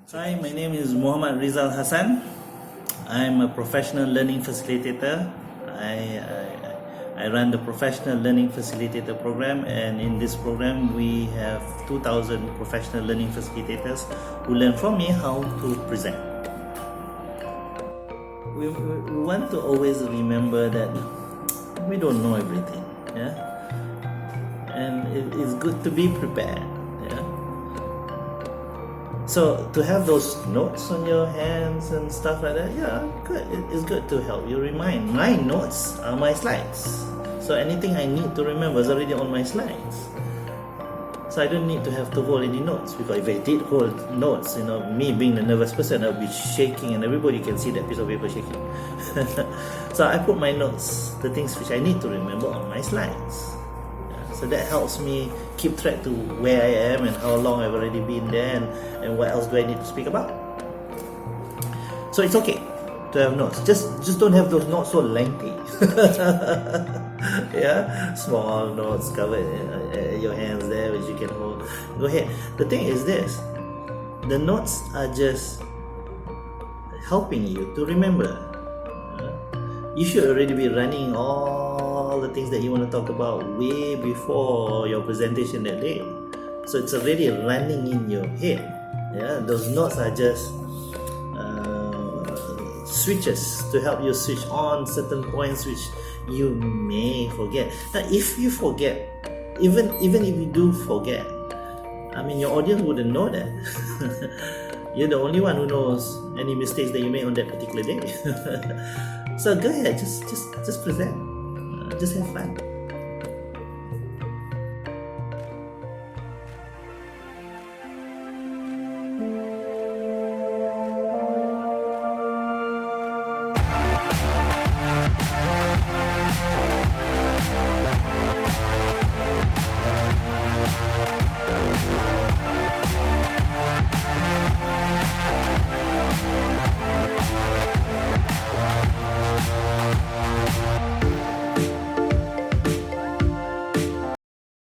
Hi, my name is Mohd Rizal Hassan. I'm a professional learning facilitator. I run the professional learning facilitator program, and in this program we have 2,000 professional learning facilitators who learn from me how to present. We want to always remember that we don't know everything, yeah, and it's good to be prepared. So to have those notes on your hands and stuff like that, yeah, good. It's good to help you remind. My notes are my slides. So anything I need to remember is already on my slides. So I don't need to have to hold any notes, because if I did hold notes, me being the nervous person, I'll be shaking and everybody can see that piece of paper shaking. So I put my notes, the things which I need to remember, on my slides. So that helps me keep track to where I am and how long I've already been there, and what else do I need to speak about. So it's okay to have notes. Just don't have those notes so lengthy. Yeah, small notes covered your hands there, which you can hold. Go ahead. The thing is this: the notes are just helping you to remember. You should already be running all the things that you want to talk about way before your presentation that day. So it's already running in your head. Yeah, those notes are just switches to help you switch on certain points which you may forget. Now, if you forget, even if you do forget, your audience wouldn't know that. You're the only one who knows any mistakes that you made on that particular day. So go ahead, just present. Just have fun.